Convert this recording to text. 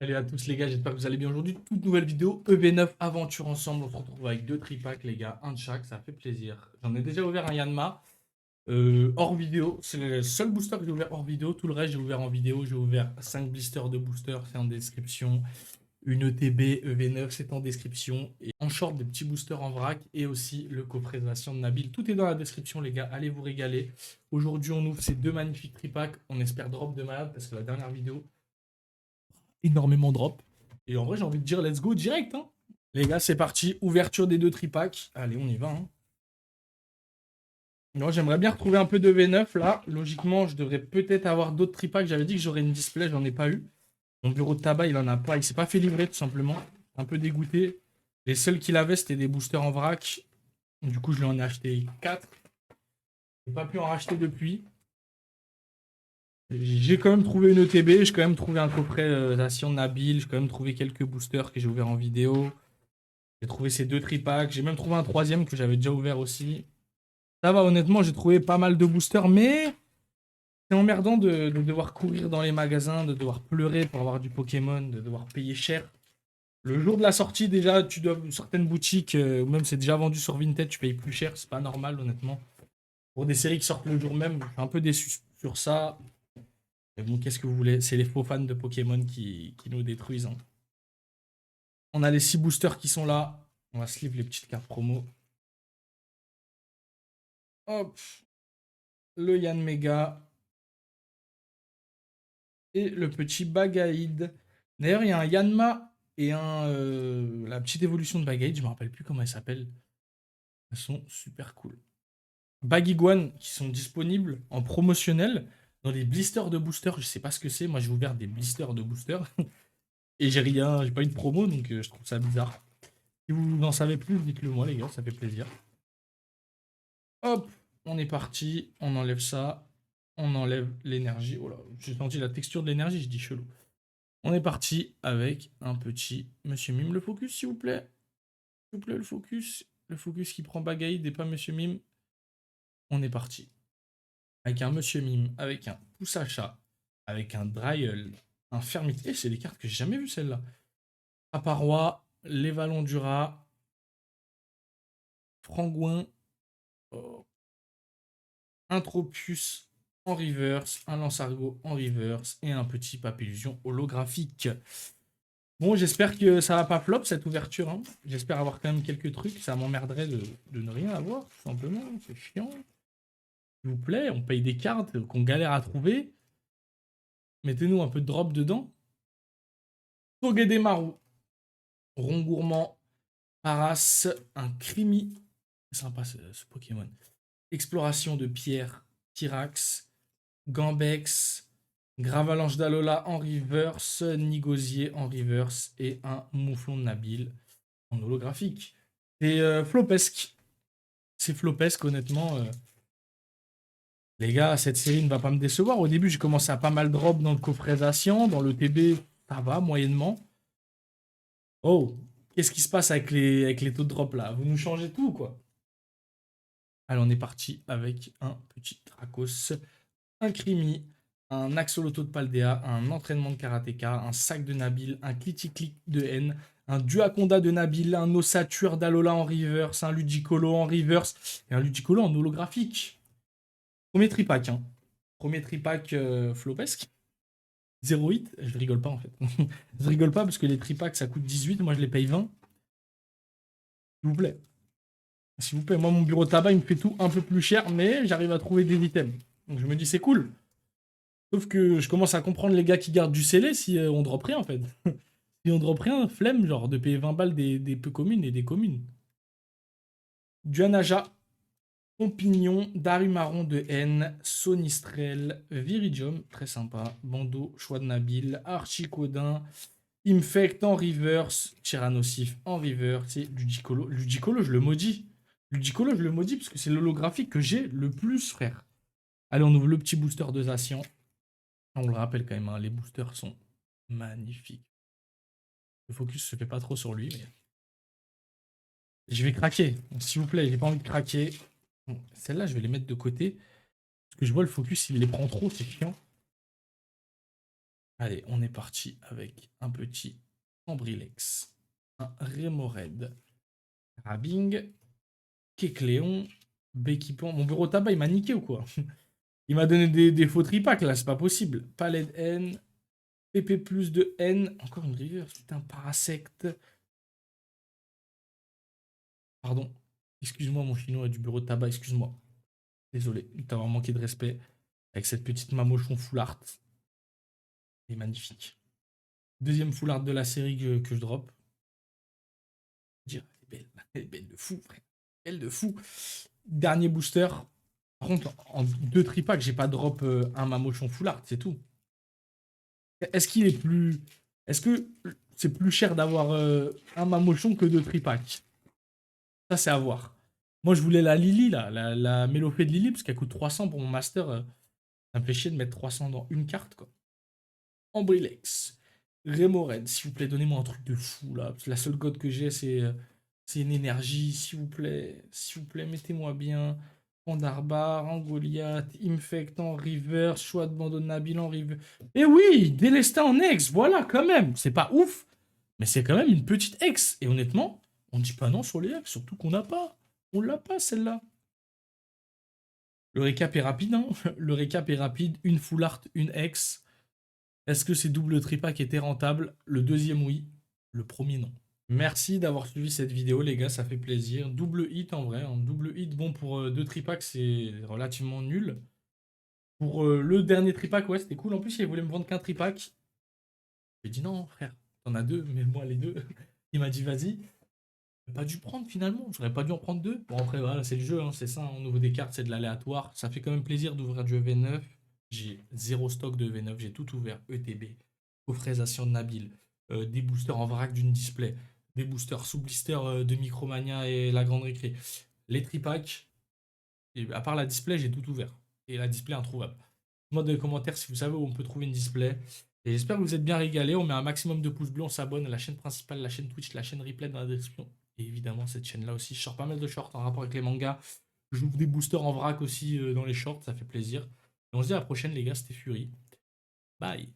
Salut à tous les gars, j'espère que vous allez bien aujourd'hui. Toute nouvelle vidéo EV9 aventure ensemble. On se retrouve avec deux tripacks les gars, un de chaque, ça fait plaisir. J'en ai déjà ouvert un Yanma hors vidéo. C'est le seul booster que j'ai ouvert hors vidéo. Tout le reste j'ai ouvert en vidéo. J'ai ouvert 5 blisters de booster, c'est en description. Une ETB EV9, c'est en description. Et en short des petits boosters en vrac et aussi le coffret de de Nabil. Tout est dans la description les gars, allez vous régaler. Aujourd'hui on ouvre ces deux magnifiques tripacks. On espère drop de malade parce que la dernière vidéo énormément drop. Et en vrai, j'ai envie de dire let's go direct. Hein. Les gars, c'est parti. Ouverture des deux tripacks. Allez, on y va. Hein. Moi, j'aimerais bien retrouver un peu de V9 là. Logiquement, je devrais peut-être avoir d'autres tripacks. J'avais dit que j'aurais une display, j'en ai pas eu. Mon bureau de tabac, il en a pas. Il s'est pas fait livrer tout simplement. Un peu dégoûté. Les seuls qu'il avait, c'était des boosters en vrac. Du coup, je lui en ai acheté 4. J'ai pas pu en racheter depuis. J'ai quand même trouvé une ETB, j'ai quand même trouvé un coffret Nation Nabil, j'ai quand même trouvé quelques boosters que j'ai ouvert en vidéo. J'ai trouvé ces deux tripacks. J'ai même trouvé un troisième que j'avais déjà ouvert aussi. Ça va, honnêtement, j'ai trouvé pas mal de boosters, mais c'est emmerdant de devoir courir dans les magasins, de devoir pleurer pour avoir du Pokémon, de devoir payer cher. Le jour de la sortie, déjà, tu dois certaines boutiques, ou même c'est déjà vendu sur Vinted, tu payes plus cher, c'est pas normal, honnêtement. Pour des séries qui sortent le jour même, je suis un peu déçu sur ça. Mais bon, qu'est-ce que vous voulez? C'est les faux fans de Pokémon qui nous détruisent. Hein. On a les 6 boosters qui sont là. On va sleeve les petites cartes promo. Hop, le Yann Mega et le petit Bagaïd. D'ailleurs, il y a un Yanma et la petite évolution de Bagaïd, je me rappelle plus comment elle s'appelle. Elles sont super cool. Bagiguan qui sont disponibles en promotionnel dans les blisters de booster. Je sais pas ce que c'est. Moi, j'ai ouvert des blisters de booster et j'ai pas eu de promo donc je trouve ça bizarre. Si vous en savez plus, dites-le moi les gars, ça fait plaisir. Hop, on est parti, on enlève ça, on enlève l'énergie. Oh là, j'ai senti la texture de l'énergie, je dis chelou. On est parti avec un petit Monsieur Mime. Le focus, s'il vous plaît. S'il vous plaît, le focus. Le focus qui prend Bagaïd et pas Monsieur Mime. On est parti. Avec un Monsieur Mime, avec un pouce à chat, avec un Dryel, un Fermite. Eh, c'est des cartes que j'ai jamais vues, celle-là. Aparoi, les Vallons du Rat, Frangouin, oh, un Tropius en reverse, un Lance-Argot en reverse et un petit Papillusion holographique. Bon, j'espère que ça va pas flop cette ouverture. Hein. J'espère avoir quand même quelques trucs. Ça m'emmerderait de ne rien avoir, tout simplement. C'est chiant. S'il vous plaît, on paye des cartes qu'on galère à trouver. Mettez-nous un peu de drop dedans. Togedemaru, Rongourmand, Paras, un Crimi. C'est sympa ce Pokémon. Exploration de pierre, Tyrax, Gambex, Gravalanche d'Alola en reverse, Nigosier en reverse et un Mouflon de Nabil en holographique. C'est flopesque. C'est flopesque, honnêtement. Les gars, cette série ne va pas me décevoir. Au début, j'ai commencé à pas mal drop dans le coffret Zacian. Dans le TB, ça va, moyennement. Oh, qu'est-ce qui se passe avec les taux de drop là? Vous nous changez tout, quoi. Allez, on est parti avec un petit Dracos, un Crimi, un Axolotl de Paldea, un entraînement de karatéka, un sac de Nabil, un Clitic de N, un Duaconda de Nabil, un Ossature d'Alola en reverse, un Ludicolo en reverse et un Ludicolo en holographique. Premier tripack, hein. Premier tripack flopesque. 0,8, je rigole pas en fait. Je rigole pas parce que les tripacks ça coûte 18, moi je les paye 20. S'il vous plaît. S'il vous plaît, moi mon bureau de tabac il me fait tout un peu plus cher, mais j'arrive à trouver des items. Donc je me dis c'est cool. Sauf que je commence à comprendre les gars qui gardent du scellé si on drop rien en fait. Si on drop rien, flemme genre de payer 20 balles des peu communes et des communes. Duanaja, Pompignon, Darumaron de N, Sonistrel, Viridium, très sympa, Bando, Choix de Nabil, Archicodin, Infect en reverse, Tyrannosif en reverse et Ludicolo. Ludicolo, je le maudis. Ludicolo, je le maudis parce que c'est l'holographique que j'ai le plus, frère. Allez, on ouvre le petit booster de Zacian. On le rappelle quand même, hein, les boosters sont magnifiques. Le focus se fait pas trop sur lui, mais je vais craquer. S'il vous plaît, j'ai pas envie de craquer. Bon, celle-là, je vais les mettre de côté. Parce que je vois le focus, il les prend trop, c'est chiant. Allez, on est parti avec un petit Ambrilex, un Remoraid, Rabing, Kecléon, Béquipan. Mon bureau de tabac, il m'a niqué ou quoi? Il m'a donné des faux tripacks là, c'est pas possible. Palais de N, PP plus de N, encore une reverse, putain, Parasect. Pardon, excuse-moi mon chinois du bureau de tabac, excuse-moi. Désolé de t'avoir manqué de respect avec cette petite mamochon full art. Elle est magnifique. Deuxième full art de la série que je drop. Elle est belle, elle est belle de fou, frère. Belle de fou. Dernier booster. Par contre, en deux tripacks, j'ai pas drop un mamochon full art, c'est tout. Est-ce qu'il est plus. Est-ce que c'est plus cher d'avoir un mamochon que deux tripacks? Ça, c'est à voir. Moi, je voulais la Lily, là, la mélopée de Lily, parce qu'elle coûte 300 pour mon master. Ça me fait chier de mettre 300 dans une carte, quoi. Ambrilex. Remoraid, s'il vous plaît, donnez-moi un truc de fou, là. Parce que la seule god que j'ai, c'est une énergie, s'il vous plaît. S'il vous plaît, mettez-moi bien. Pandarbar, Angoliath, Infectant, River, choix de Bandon Nabil en River. Et oui, Délestin en ex, voilà, quand même. C'est pas ouf, mais c'est quand même une petite ex. Et honnêtement, on dit pas non sur les ex, surtout qu'on n'a pas. On l'a pas, celle-là. Le récap est rapide, hein. Le récap est rapide. Une full art, une ex. Est-ce que ces doubles tripack étaient rentables? Le deuxième, oui. Le premier, non. Merci d'avoir suivi cette vidéo, les gars, ça fait plaisir. Double hit en vrai. Un double hit, bon, pour deux tripack, c'est relativement nul. Pour le dernier tripack, ouais, c'était cool. En plus, il voulait me vendre qu'un tripack. J'ai dit non, frère, t'en as deux, mais moi les deux. Il m'a dit vas-y. J'ai pas dû prendre finalement. J'aurais pas dû en prendre deux. Bon, après, voilà, c'est le jeu, hein, c'est ça. Hein. On ouvre des cartes, c'est de l'aléatoire. Ça fait quand même plaisir d'ouvrir du V9. J'ai zéro stock de V9, j'ai tout ouvert. ETB, coffresation de Nabil, des boosters en vrac d'une display, des boosters sous blister de Micromania et la grande récré. Les tripacks, et à part la display, j'ai tout ouvert. Et la display introuvable. Moi dans les commentaires si vous savez où on peut trouver une display. Et j'espère que vous êtes bien régalés. On met un maximum de pouces bleus, on s'abonne à la chaîne principale, la chaîne Twitch, la chaîne replay dans la description. Et évidemment, cette chaîne-là aussi. Je sors pas mal de shorts en rapport avec les mangas. J'ouvre des boosters en vrac aussi dans les shorts, ça fait plaisir. Et on se dit à la prochaine, les gars. C'était Fury. Bye.